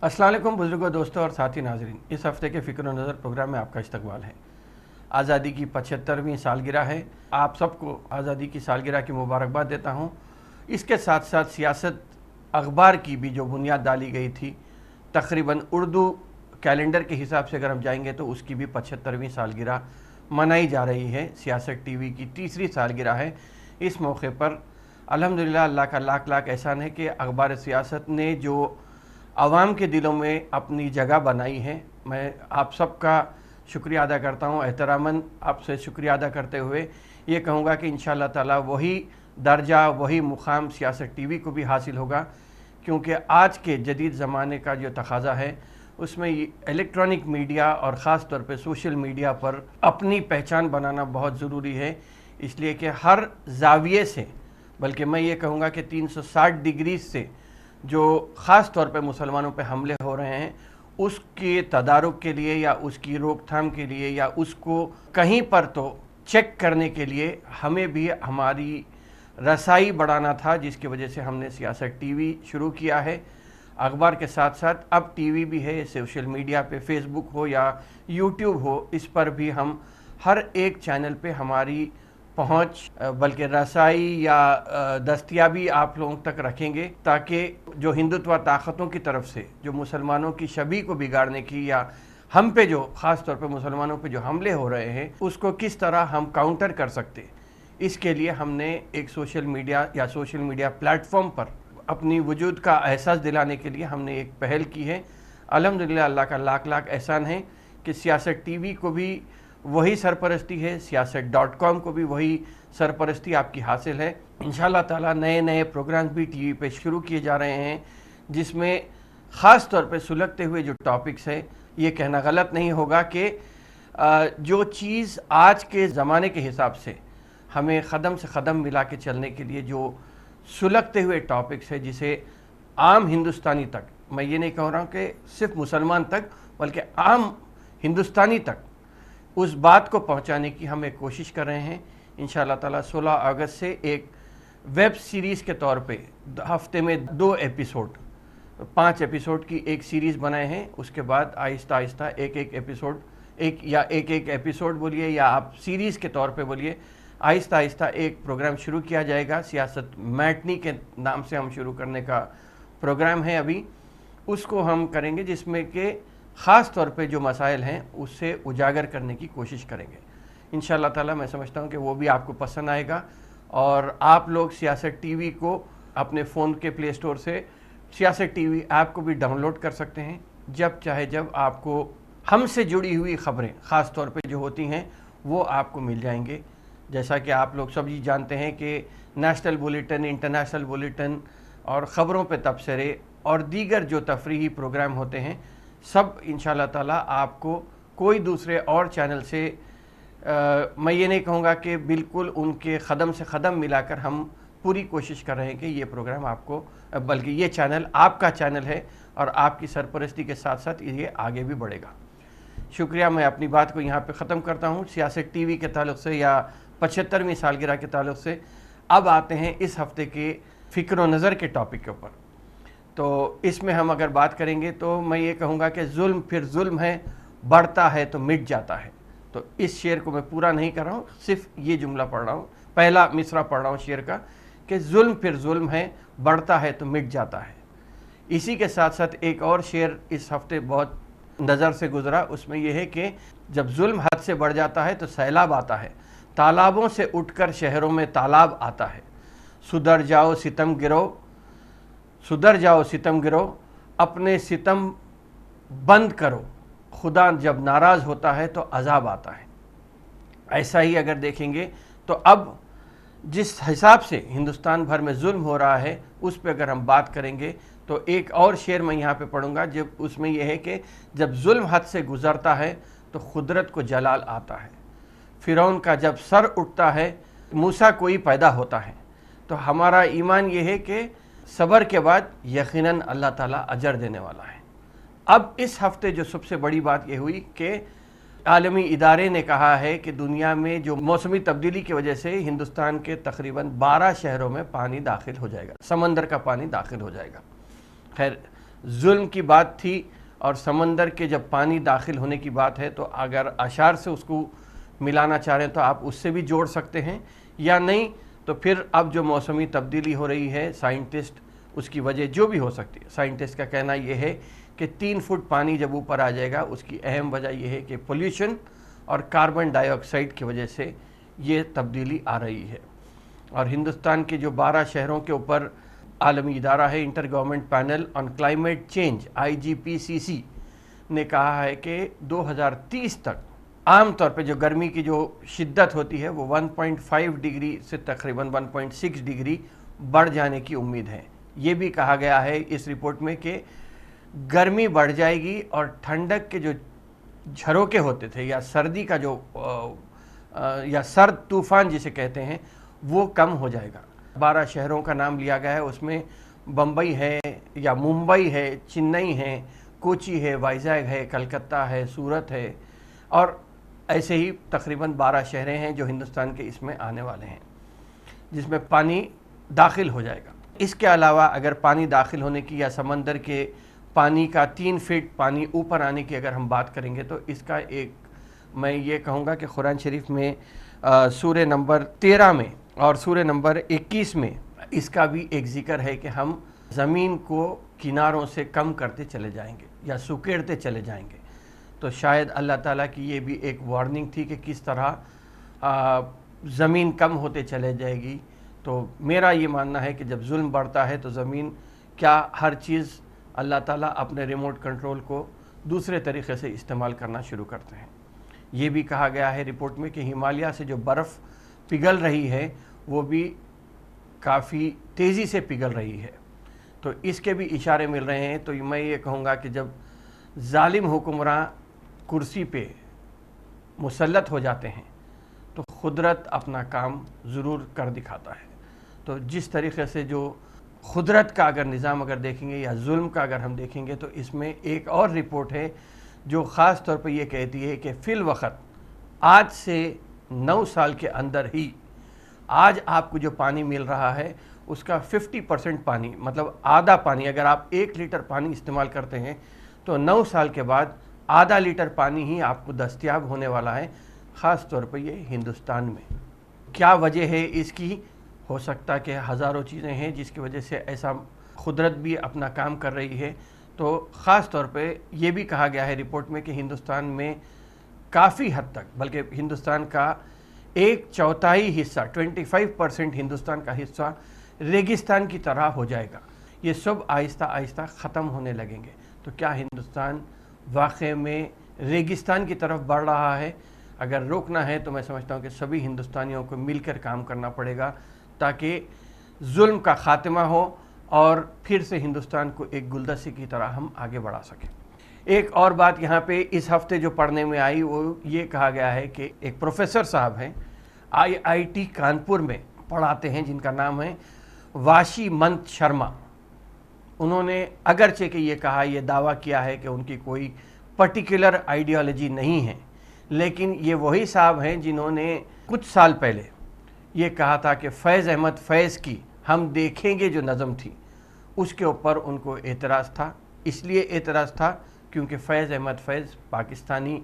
अस्सलाम वालेकुम बुजुर्गों, दोस्तों और साथी नाजरीन। इस हफ्ते के फ़िक्र नज़र प्रोग्राम में आपका इस्तकबाल है। आज़ादी की 75वीं सालगिरह है। आप सबको आज़ादी की सालगिरह की मुबारकबाद देता हूँ। इसके साथ साथ सियासत अखबार की भी जो बुनियाद डाली गई थी, तकरीबन उर्दू कैलेंडर के हिसाब से अगर हम जाएंगे तो उसकी भी 75वीं सालगिरह मनाई जा रही है। सियासत टीवी की तीसरी सालगिरह है। इस मौके पर अल्हम्दुलिल्लाह अल्लाह का लाख लाख एहसान है कि अखबार सियासत ने जो आवाम के दिलों में अपनी जगह बनाई है। मैं आप सबका शुक्रिया अदा करता हूँ। एहतरामन आपसे शुक्रिया अदा करते हुए ये कहूँगा कि इंशाअल्लाह ताला वही दर्जा, वही मुकाम सियासत टीवी को भी हासिल होगा, क्योंकि आज के जदीद ज़माने का जो तकाज़ा है उसमें इलेक्ट्रॉनिक मीडिया और ख़ास तौर पे सोशल मीडिया पर अपनी पहचान बनाना बहुत ज़रूरी है। इसलिए कि हर ज़ाविये से, बल्कि मैं ये कहूँगा कि 360 डिग्री से जो ख़ास तौर पे मुसलमानों पे हमले हो रहे हैं, उसके तदारुक के लिए या उसकी रोकथाम के लिए या उसको कहीं पर तो चेक करने के लिए हमें भी हमारी रसाई बढ़ाना था, जिसकी वजह से हमने सियासत टीवी शुरू किया है। अखबार के साथ साथ अब टीवी भी है, सोशल मीडिया पे फेसबुक हो या यूट्यूब हो, इस पर भी हम हर एक चैनल पे हमारी पहुंच बल्कि रसाई या दस्तयाबी आप लोगों तक रखेंगे, ताकि जो हिंदुत्व ताकतों की तरफ से जो मुसलमानों की छवि को बिगाड़ने की या हम पे जो ख़ास तौर पे मुसलमानों पे जो हमले हो रहे हैं उसको किस तरह हम काउंटर कर सकते, इसके लिए हमने एक सोशल मीडिया प्लेटफॉर्म पर अपनी वजूद का एहसास दिलाने के लिए हमने एक पहल की है। अल्हम्दुलिल्लाह अल्लाह का लाख लाख एहसान है कि सियासत टीवी को भी वही सरपरस्ती है, siyaset.com को भी वही सरपरस्ती आपकी हासिल है। इंशाअल्लाह ताला नए नए प्रोग्राम्स भी टीवी पे शुरू किए जा रहे हैं, जिसमें ख़ास तौर पे सुलगते हुए जो टॉपिक्स है, ये कहना गलत नहीं होगा कि जो चीज़ आज के ज़माने के हिसाब से हमें क़दम से क़दम मिला के चलने के लिए जो सुलगते हुए टॉपिक्स है, जिसे आम हिंदुस्तानी तक, मैं ये नहीं कह रहा हूँ कि सिर्फ मुसलमान तक बल्कि आम हिंदुस्तानी तक उस बात को पहुंचाने की हम एक कोशिश कर रहे हैं। इंशाअल्लाह ताला 16 अगस्त से एक वेब सीरीज़ के तौर पे हफ्ते में 2 एपिसोड, 5 एपिसोड की एक सीरीज़ बनाए हैं। उसके बाद आहिस्ता आहिस्ता एक एक एपिसोड बोलिए या आप सीरीज़ के तौर पे बोलिए, आहिस्ता आहिस्ता एक प्रोग्राम शुरू किया जाएगा। सियासत मैटनी के नाम से हम शुरू करने का प्रोग्राम है अभी, उसको हम करेंगे, जिसमें कि ख़ास तौर पे जो मसाइल हैं उससे उजागर करने की कोशिश करेंगे। इंशाअल्लाह ताला मैं समझता हूँ कि वो भी आपको पसंद आएगा। और आप लोग सियासत टीवी को अपने फ़ोन के प्ले स्टोर से सियासत टीवी ऐप को भी डाउनलोड कर सकते हैं। जब चाहे जब आपको हमसे जुड़ी हुई ख़बरें ख़ास तौर पे जो होती हैं वो आपको मिल जाएंगे। जैसा कि आप लोग सभी जानते हैं कि नेशनल बुलेटिन, इंटरनेशनल बुलेटिन और ख़बरों पे तबसरे और दीगर जो तफरीही प्रोग्राम होते हैं, सब इंशाअल्लाह ताला आपको कोई दूसरे और चैनल से मैं ये नहीं कहूँगा कि बिल्कुल उनके क़दम से क़दम मिलाकर हम पूरी कोशिश कर रहे हैं कि ये प्रोग्राम आपको, बल्कि ये चैनल आपका चैनल है और आपकी सरपरस्ती के साथ साथ ये आगे भी बढ़ेगा। शुक्रिया। मैं अपनी बात को यहाँ पे ख़त्म करता हूँ सियासत टीवी के ताल्लुक़ से या 75वीं सालगिरह के ताल्लुक़ से। अब आते हैं इस हफ़्ते के फ़िक्र नज़र के टॉपिक के ऊपर। तो इसमें हम अगर बात करेंगे तो मैं ये कहूँगा कि जुल्म फिर जुल्म है, बढ़ता है तो मिट जाता है। तो इस शेर को मैं पूरा नहीं कर रहा हूँ, सिर्फ ये जुमला पढ़ रहा हूँ, पहला मिसरा पढ़ रहा हूँ शेर का, कि जुल्म फिर जुल्म है, बढ़ता है तो मिट जाता है। इसी के साथ साथ एक और शेर इस हफ्ते बहुत नज़र से गुजरा, उसमें यह है कि जब जुल्म हद से बढ़ जाता है तो सैलाब आता है, तालाबों से उठकर शहरों में तालाब आता है। सुधर जाओ सितम गिरो, अपने सितम बंद करो, खुदा जब नाराज़ होता है तो अज़ाब आता है। ऐसा ही अगर देखेंगे तो अब जिस हिसाब से हिंदुस्तान भर में जुल्म हो रहा है उस पर अगर हम बात करेंगे तो एक और शेर मैं यहाँ पे पढ़ूंगा, जब उसमें यह है कि जब जुल्म हद से गुज़रता है तो खुदरत को जलाल आता है। फ़िरौन का जब सर उठता है मूसा कोई पैदा होता है। तो हमारा ईमान ये है कि सब्र के बाद यकीनन अल्लाह ताला अजर देने वाला है। अब इस हफ्ते जो सबसे बड़ी बात ये हुई कि आलमी इदारे ने कहा है कि दुनिया में जो मौसमी तब्दीली की वजह से हिंदुस्तान के तकरीबन 12 शहरों में पानी दाखिल हो जाएगा, समंदर का पानी दाखिल हो जाएगा। खैर ظلم کی بات تھی اور سمندر کے جب پانی داخل ہونے کی بات ہے تو اگر اشعار سے اس کو ملانا چاہ رہے ہیں تو آپ اس سے بھی جوڑ سکتے ہیں، یا نہیں تو پھر اب جو موسمی تبدیلی ہو رہی ہے سائنٹسٹ اس کی وجہ جو بھی ہو سکتی ہے، سائنٹسٹ کا کہنا یہ ہے کہ 3 فٹ پانی جب اوپر آ جائے گا اس کی اہم وجہ یہ ہے کہ پولیوشن اور کاربن ڈائی آکسائڈ کی وجہ سے یہ تبدیلی آ رہی ہے۔ اور ہندوستان کے جو 12 شہروں کے اوپر عالمی ادارہ ہے inter government panel on climate change IGPCC نے کہا ہے کہ 2030 تک عام طور پہ جو گرمی کی جو شدت ہوتی ہے وہ 1.5 ڈگری سے تقریباً 1.6 ڈگری بڑھ جانے کی امید ہے۔ یہ بھی کہا گیا ہے اس رپورٹ میں کہ گرمی بڑھ جائے گی اور ٹھنڈک کے جو جھروکے ہوتے تھے یا سردی کا جو یا سرد طوفان جسے کہتے ہیں وہ کم ہو جائے گا۔ 12 شہروں کا نام لیا گیا ہے، اس میں بمبئی ہے یا ممبئی ہے، چنئی ہے، کوچی ہے، وائزاگ ہے، کلکتہ ہے، سورت ہے، اور ایسے ہی تقریباً 12 شہریں ہیں جو ہندوستان کے اس میں آنے والے ہیں جس میں پانی داخل ہو جائے گا۔ اس کے علاوہ اگر پانی داخل ہونے کی یا سمندر کے پانی کا 3 فٹ پانی اوپر آنے کی اگر ہم بات کریں گے تو اس کا ایک میں یہ کہوں گا کہ قرآن شریف میں سورہ نمبر 13 میں اور سورہ نمبر 21 میں اس کا بھی ایک ذکر ہے کہ ہم زمین کو کناروں سے کم کرتے چلے جائیں گے یا سکیڑتے چلے جائیں گے۔ تو شاید اللہ تعالیٰ کی یہ بھی ایک وارننگ تھی کہ کس طرح زمین کم ہوتے چلے جائے گی۔ تو میرا یہ ماننا ہے کہ جب ظلم بڑھتا ہے تو زمین کیا ہر چیز اللہ تعالیٰ اپنے ریموٹ کنٹرول کو دوسرے طریقے سے استعمال کرنا شروع کرتے ہیں۔ یہ بھی کہا گیا ہے رپورٹ میں کہ ہمالیہ سے جو برف پگھل رہی ہے وہ بھی کافی تیزی سے پگھل رہی ہے، تو اس کے بھی اشارے مل رہے ہیں۔ تو میں یہ کہوں گا کہ جب ظالم حکمراں کرسی پہ مسلط ہو جاتے ہیں تو قدرت اپنا کام ضرور کر دکھاتا ہے۔ تو جس طریقے سے جو قدرت کا اگر نظام اگر دیکھیں گے یا ظلم کا اگر ہم دیکھیں گے تو اس میں ایک اور رپورٹ ہے جو خاص طور پہ یہ کہتی ہے کہ فی الوقت آج سے 9 سال کے اندر ہی آج آپ کو جو پانی مل رہا ہے اس کا 50% پانی، مطلب آدھا پانی، اگر آپ 1 لیٹر پانی استعمال کرتے ہیں تو 9 سال کے بعد آدھا لیٹر پانی ہی آپ کو دستیاب ہونے والا ہے، خاص طور پہ یہ ہندوستان میں۔ کیا وجہ ہے اس کی؟ ہو سکتا کہ ہزاروں چیزیں ہیں جس کی وجہ سے ایسا قدرت بھی اپنا کام کر رہی ہے۔ تو خاص طور پہ یہ بھی کہا گیا ہے رپورٹ میں کہ ہندوستان میں کافی حد تک، بلکہ ہندوستان کا 1/4 حصہ 25% ہندوستان کا حصہ ریگستان کی طرح ہو جائے گا۔ یہ سب آہستہ آہستہ ختم ہونے لگیں گے۔ تو کیا ہندوستان واقع میں ریگستان کی طرف بڑھ رہا ہے؟ اگر روکنا ہے تو میں سمجھتا ہوں کہ سبھی ہندوستانیوں کو مل کر کام کرنا پڑے گا تاکہ ظلم کا خاتمہ ہو اور پھر سے ہندوستان کو ایک گلدستے کی طرح ہم آگے بڑھا سکیں۔ ایک اور بات یہاں پہ اس ہفتے جو پڑھنے میں آئی وہ یہ کہا گیا ہے کہ ایک پروفیسر صاحب ہیں IIT کانپور میں پڑھاتے ہیں جن کا نام ہے واشی منت شرما۔ انہوں نے اگرچہ کہ یہ کہا، یہ دعویٰ کیا ہے کہ ان کی کوئی پرٹیکولر آئیڈیالوجی نہیں ہے، لیکن یہ وہی صاحب ہیں جنہوں نے کچھ سال پہلے یہ کہا تھا کہ فیض احمد فیض کی ہم دیکھیں گے جو نظم تھی اس کے اوپر ان کو اعتراض تھا۔ اس لیے اعتراض تھا کیونکہ فیض احمد فیض پاکستانی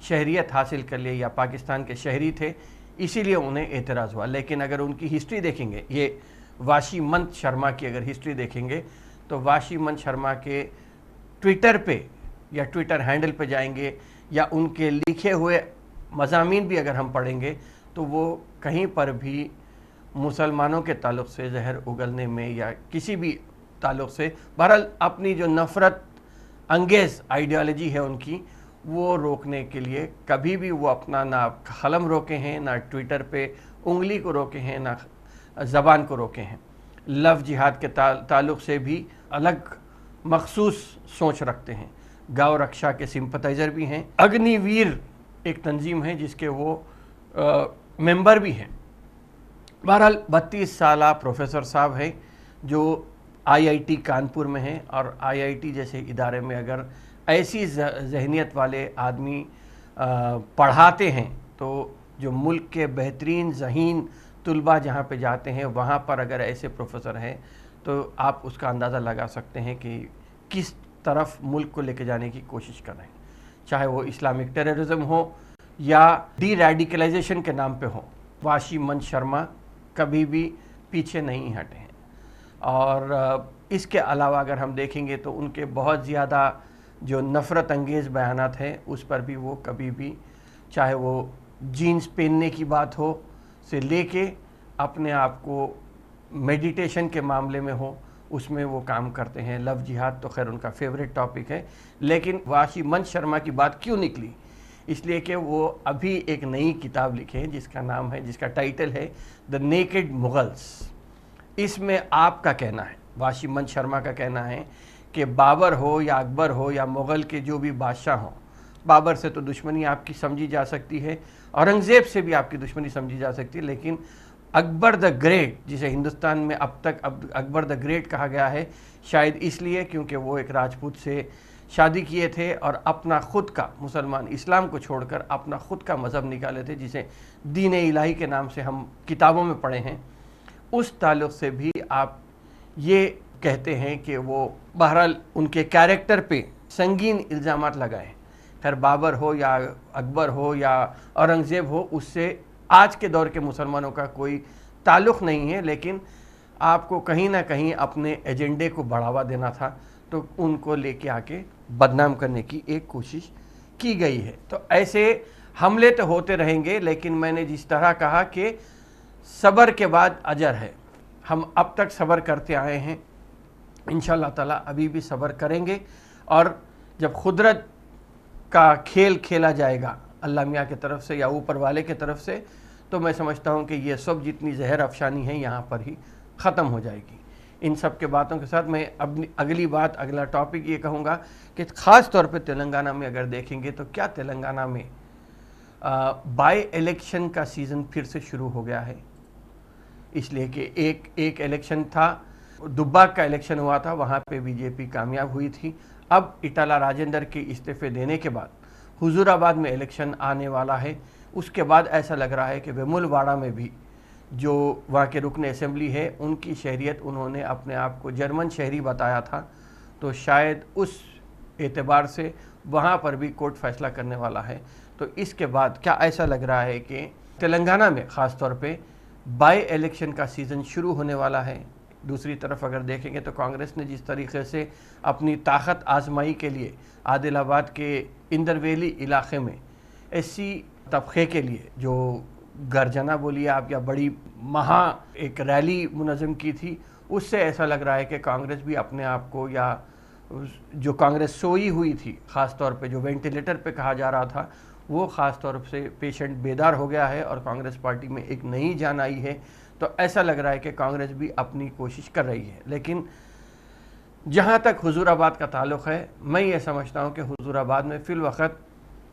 شہریت حاصل کر لیے یا پاکستان کے شہری تھے، اسی لیے انہیں اعتراض ہوا۔ لیکن اگر ان کی ہسٹری دیکھیں گے، یہ واشی منت شرما کی اگر ہسٹری دیکھیں گے تو واشی منت شرما کے ٹویٹر پہ یا ٹویٹر ہینڈل پہ جائیں گے یا ان کے لکھے ہوئے مضامین بھی اگر ہم پڑھیں گے تو وہ کہیں پر بھی مسلمانوں کے تعلق سے زہر اگلنے میں یا کسی بھی تعلق سے، بہرحال اپنی جو نفرت انگیز آئیڈیالوجی ہے ان کی، وہ روکنے کے لیے کبھی بھی وہ اپنا نہ قلم روکے ہیں، نہ ٹویٹر پہ انگلی کو روکے ہیں، نہ زبان کو روکے ہیں۔ لو جہاد کے تعلق سے بھی الگ مخصوص سوچ رکھتے ہیں، گاؤ رکشا کے سمپتائزر بھی ہیں، اگنی ویر ایک تنظیم ہے جس کے وہ ممبر بھی ہیں۔ بہرحال 32 سالہ پروفیسر صاحب ہیں جو IIT کانپور میں ہیں، اور IIT جیسے ادارے میں اگر ایسی ذہنیت والے آدمی پڑھاتے ہیں تو جو ملک کے بہترین ذہین طلباء جہاں پہ جاتے ہیں وہاں پر اگر ایسے پروفیسر ہیں تو آپ اس کا اندازہ لگا سکتے ہیں کہ किस तरफ मुल्क को लेके जाने की कोशिश कर रहे हैं, चाहे वो इस्लामिक टेररिज्म हो या डी रेडिकलाइजेशन के नाम पे हो। वाशी मन शर्मा कभी भी पीछे नहीं हटे हैं। और इसके अलावा अगर हम देखेंगे तो उनके बहुत ज़्यादा जो नफ़रत अंगेज़ बयानात हैं उस पर भी वो कभी भी, चाहे वो जीन्स पहनने की बात हो से लेके अपने आप को मेडिटेशन के मामले में हो, उसमें वो काम करते हैं। लव जिहाद तो खैर उनका फेवरेट टॉपिक है, लेकिन वाशी मन शर्मा की बात क्यों निकली, इसलिए कि वो अभी एक नई किताब लिखे हैं जिसका टाइटल है द नेकेड मुगल्स। इसमें आपका कहना है, वाशी मन शर्मा का कहना है कि बाबर हो या अकबर हो या मुग़ल के जो भी बादशाह हों, बाबर से तो दुश्मनी आपकी समझी जा सकती है, औरंगज़ेब से भी आपकी दुश्मनी समझी जा सकती है, लेकिन अकबर द ग्रेट, जिसे हिंदुस्तान में अब तक अकबर द ग्रेट कहा गया है, शायद इसलिए क्योंकि वो एक राजपूत से शादी किए थे और अपना ख़ुद का मुसलमान इस्लाम को छोड़कर अपना ख़ुद का मज़हब निकाले थे, जिसे दीन इलाही के नाम से हम किताबों में पढ़े हैं। उस ताल्लुक़ से भी आप ये कहते हैं कि वो बहरहाल उनके कैरेक्टर पे संगीन इल्ज़ामात लगाए। खैर बाबर हो या अकबर हो या औरंगज़ेब हो, उससे आज के दौर के मुसलमानों का कोई ताल्लुक़ नहीं है, लेकिन आपको कहीं ना कहीं अपने एजेंडे को बढ़ावा देना था, तो उनको लेके आके बदनाम करने की एक कोशिश की गई है। तो ऐसे हमले तो होते रहेंगे, लेकिन मैंने जिस तरह कहा कि सब्र के बाद अजर है, हम अब तक सब्र करते आए हैं, इंशाअल्लाह ताला अभी भी सब्र करेंगे। और जब खुदरत का खेल खेला जाएगा अल्लाह मियाँ की तरफ से या ऊपर वाले की तरफ से, तो मैं समझता हूँ कि ये सब जितनी जहर अफशानी है यहाँ पर ही ख़त्म हो जाएगी। इन सब के बातों के साथ मैं अब अगला टॉपिक ये कहूँगा कि ख़ास तौर पे तेलंगाना में अगर देखेंगे तो क्या तेलंगाना में बाई इलेक्शन का सीज़न फिर से शुरू हो गया है। इसलिए कि एक इलेक्शन था, दुब्बाक का इलेक्शन हुआ था, वहाँ पे बीजेपी कामयाब हुई थी। अब इटाला राजेंद्र के इस्तीफे देने के बाद हुजूराबाद में इलेक्शन आने वाला है। उसके बाद ऐसा लग रहा है कि वेमुलवाड़ा में भी जो वहाँ के रुकन असेंबली है, उनकी शहरियत उन्होंने अपने आप को जर्मन शहरी बताया था, तो शायद उस एतबार से वहाँ पर भी कोर्ट फैसला करने वाला है। तो इसके बाद क्या ऐसा लग रहा है कि तेलंगाना में ख़ास तौर पे बाई इलेक्शन का सीज़न शुरू होने वाला है। दूसरी तरफ अगर देखेंगे तो कांग्रेस ने जिस तरीके से अपनी ताकत आजमाई के लिए आदिलाबाद के इंदरवेली इलाके में एससी तबके के लिए जो गर्जना बोलिए आप या बड़ी एक रैली मुनज़्ज़म की थी, उससे ऐसा लग रहा है कि कांग्रेस भी अपने आप को, या जो कांग्रेस सोई हुई थी ख़ास तौर पे जो वेंटिलेटर पे कहा जा रहा था, वो ख़ास तौर से पेशेंट बेदार हो गया है और कांग्रेस पार्टी में एक नई जान आई है। तो ऐसा लग रहा है कि कांग्रेस भी अपनी कोशिश कर रही है। लेकिन जहाँ तक हुजूराबाद का ताल्लुक़ है, मैं ये समझता हूँ कि हुजूराबाद में फ़िल वक़्त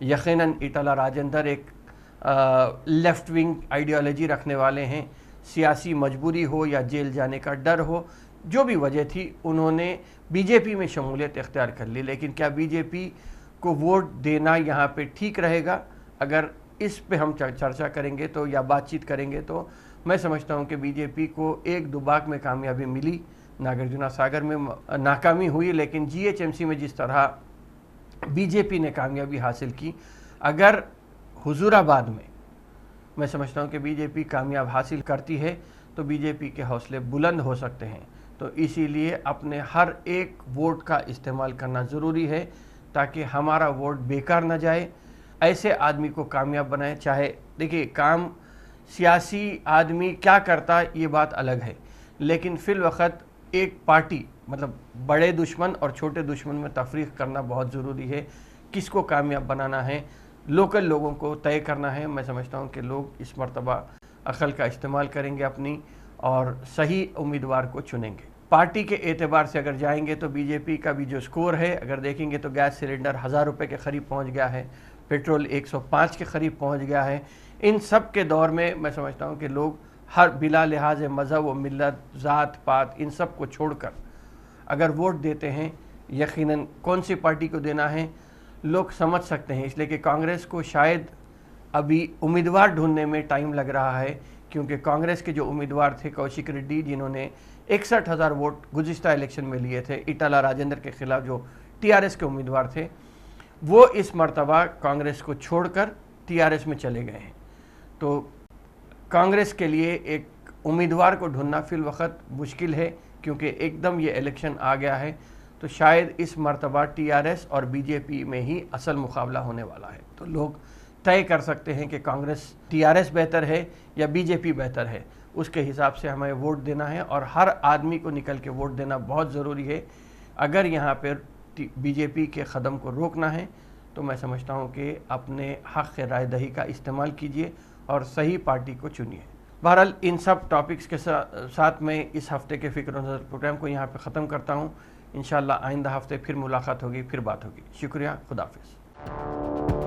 यकीनन इटाला राजेंद्र एक लेफ़्ट विंग आइडियोलॉजी रखने वाले हैं। सियासी मजबूरी हो या जेल जाने का डर हो, जो भी वजह थी, उन्होंने बीजेपी में शमूलियत इख्तियार कर ली। लेकिन क्या बीजेपी को वोट देना यहाँ पे ठीक रहेगा? अगर इस पे हम चर्चा करेंगे तो या बातचीत करेंगे तो मैं समझता हूँ कि बीजेपी को एक दुबाक में कामयाबी मिली, नागार्जुना सागर में नाकामी हुई, लेकिन जीएचएमसी में जिस तरह बीजेपी ने कामयाबी हासिल की, अगर हुजूराबाद में मैं समझता हूँ कि बीजेपी कामयाब हासिल करती है तो बीजेपी के हौसले बुलंद हो सकते हैं। तो इसीलिए अपने हर एक वोट का इस्तेमाल करना ज़रूरी है ताकि हमारा वोट बेकार न जाए। ऐसे आदमी को कामयाब बनाए। चाहे देखिए, काम सियासी आदमी क्या करता ये बात अलग है, लेकिन फिल वक़्त एक पार्टी मतलब बड़े दुश्मन और छोटे दुश्मन में तफरीक करना बहुत ज़रूरी है। किसको कामयाब बनाना है, लोकल लोगों को तय करना है। मैं समझता हूँ कि लोग इस मरतबा अक़ल का इस्तेमाल करेंगे अपनी और सही उम्मीदवार को चुनेंगे। पार्टी के एतबार से अगर जाएंगे तो बीजेपी का भी जो स्कोर है अगर देखेंगे तो गैस सिलेंडर 1000 रुपये के करीब पहुँच गया है, पेट्रोल 105 के करीब पहुँच गया है। इन सब के दौर में मैं समझता हूँ कि लोग हर बिला लिहाज मज़हब व मिल्लत, ज़ात पात, इन सब को छोड़कर अगर वोट देते हैं, यकीनन कौन सी पार्टी को देना है लोग समझ सकते हैं। इसलिए कि कांग्रेस को शायद अभी उम्मीदवार ढूंढने में टाइम लग रहा है, क्योंकि कांग्रेस के जो उम्मीदवार थे कौशिक रेड्डी, जिन्होंने 61,000 वोट गुज़िश्ता इलेक्शन में लिए थे ईटाला राजेंद्र के खिलाफ, जो टीआरएस के उम्मीदवार थे। वो इस मर्तबा कांग्रेस को छोड़कर टीआरएस में चले गए हैं। तो कांग्रेस के लिए एक उम्मीदवार को ढूंढना फिल वक्त मुश्किल है, क्योंकि एकदम ये इलेक्शन आ गया है। तो शायद इस मर्तबा टीआरएस और बीजेपी में ही असल मुकाबला होने वाला है। तो लोग तय कर सकते हैं कि कांग्रेस टीआरएस बेहतर है या बीजेपी बेहतर है। उसके हिसाब से हमें वोट देना है, और हर आदमी को निकल के वोट देना बहुत ज़रूरी है। अगर यहाँ पर बीजेपी के कदम को रोकना है तो मैं समझता हूँ कि अपने हक़ राय दही का इस्तेमाल कीजिए और सही पार्टी को चुनिए। बहरहाल इन सब टॉपिक्स के साथ मैं इस हफ़्ते के फ़िक्र नज़र प्रोग्राम को यहाँ पे ख़त्म करता हूँ। इंशाअल्लाह आइंदा हफ़्ते फिर मुलाकात होगी, फिर बात होगी। शुक्रिया, खुदा हाफ़िज़।